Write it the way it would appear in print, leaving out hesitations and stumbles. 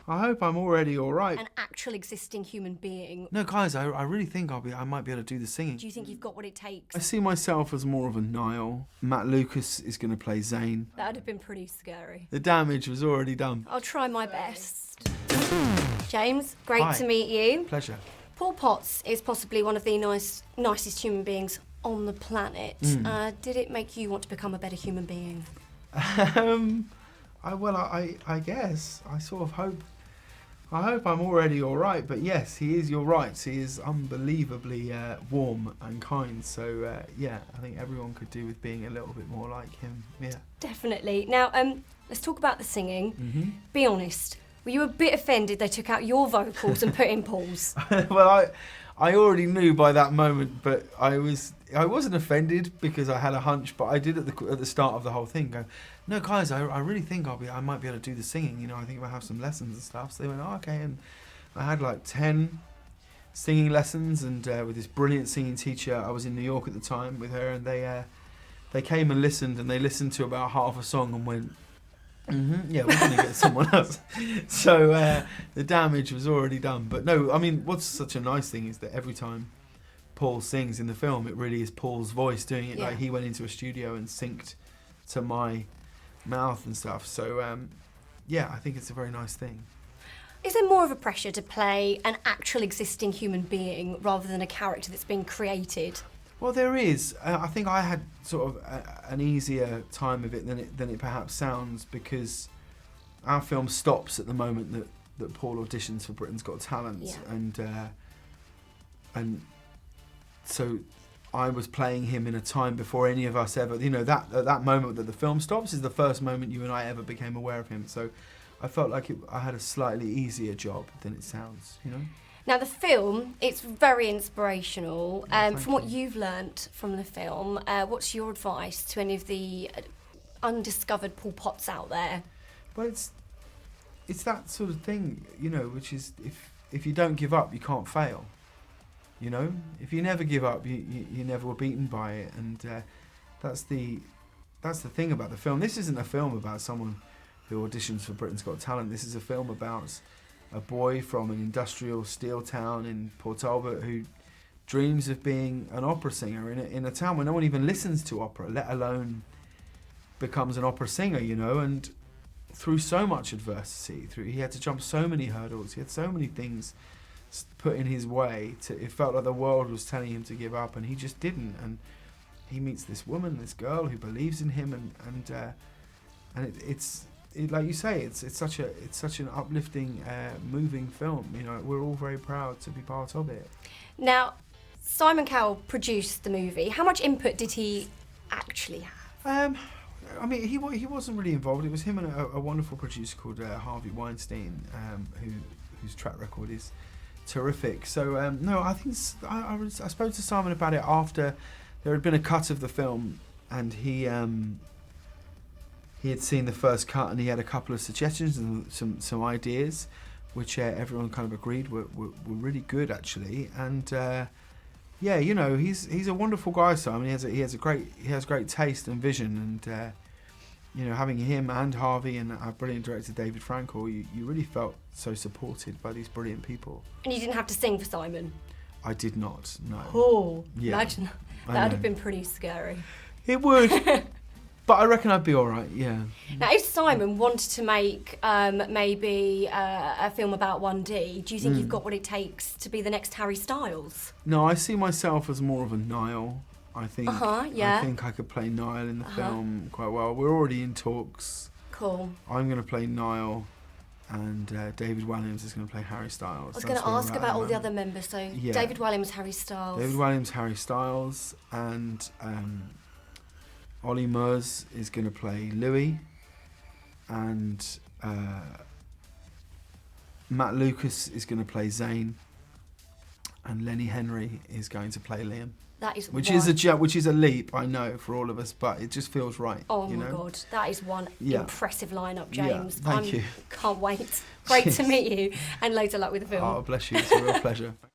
I hope I'm already all right. An actual existing human being. No, guys, I really think I might be able to do the singing. Do you think you've got what it takes? I see myself as more of a Niall. Matt Lucas is going to play Zayn. That would have been pretty scary. The damage was already done. I'll try my best. James, great Hi. to meet you. Pleasure. Paul Potts is possibly one of the nicest human beings on the planet. Did it make you want to become a better human being? I guess. I sort of hope. I hope I'm already all right. But yes, he is. You're right. He is unbelievably warm and kind. So yeah, I think everyone could do with being a little bit more like him. Yeah. Definitely. Now, let's talk about the singing. Mm-hmm. Be honest. Were you a bit offended they took out your vocals and put in Paul's? Well, I already knew by that moment, but I wasn't offended because I had a hunch, but I did at the start of the whole thing go, no, guys, I really think I might be able to do the singing. You know, I think I'll have some lessons and stuff. So they went, oh, okay, and I had like 10 singing lessons, and with this brilliant singing teacher. I was in New York at the time with her, and they came and they listened to about half a song and went, yeah, we're going to get someone else. So the damage was already done. But no, I mean, what's such a nice thing is that every time Paul sings in the film, it really is Paul's voice doing it. Yeah. Like he went into a studio and synced to my mouth and stuff. So yeah, I think it's a very nice thing. Is there more of a pressure to play an actual existing human being rather than a character that's been created? Well, there is. I think I had sort of an easier time of it than it perhaps sounds, because our film stops at the moment that Paul auditions for Britain's Got Talent, Yeah. and so I was playing him in a time before any of us ever. You know, that moment that the film stops is the first moment you and I ever became aware of him. So I felt like I had a slightly easier job than it sounds. You know. Now, the film, it's very inspirational. From what you. you've learnt from the film, what's your advice to any of the undiscovered Paul Potts out there? Well, it's that sort of thing, you know, which is if you don't give up, you can't fail. You know, if you never give up, you never were beaten by it, and that's the thing about the film. This isn't a film about someone who auditions for Britain's Got Talent. This is a film about a boy from an industrial steel town in Port Talbot who dreams of being an opera singer in a town where no one even listens to opera, let alone becomes an opera singer, you know. And through so much adversity, he had to jump so many hurdles, he had so many things put in his way, it felt like the world was telling him to give up, and he just didn't. And he meets this woman, this girl who believes in him, and it's like you say, it's such an uplifting, moving film. You know, we're all very proud to be part of it. Now, Simon Cowell produced the movie. How much input did he actually have? I mean, he wasn't really involved. It was him and a wonderful producer called Harvey Weinstein, whose track record is terrific. So no, I think I spoke to Simon about it after there had been a cut of the film, and he had seen the first cut, and he had a couple of suggestions and some ideas, which everyone kind of agreed were really good actually. And yeah, you know, he's a wonderful guy, Simon. He has great taste and vision, and you know, having him and Harvey and our brilliant director David Frankel, you really felt so supported by these brilliant people. And you didn't have to sing for Simon? I did not, no. Oh, yeah. Imagine that would have been pretty scary. It would. But I reckon I'd be all right, yeah. Now, if Simon wanted to make maybe a film about 1D, do you think you've got what it takes to be the next Harry Styles? No, I see myself as more of a Niall. I think yeah. I think I could play Niall in the film quite well. We're already in talks. Cool. I'm going to play Niall, and David Walliams is going to play Harry Styles. I was going to ask about all the other members. So yeah. David Walliams, Harry Styles. David Walliams, Harry Styles, and Olly Murs is going to play Louis, and Matt Lucas is going to play Zayn, and Lenny Henry is going to play Liam. That is which is a leap, I know, for all of us, but it just feels right. Oh my God, that is one impressive lineup, James. Yeah, thank you. Can't wait. Great to meet you, and loads of luck with the film. Oh, bless you. It's a real pleasure.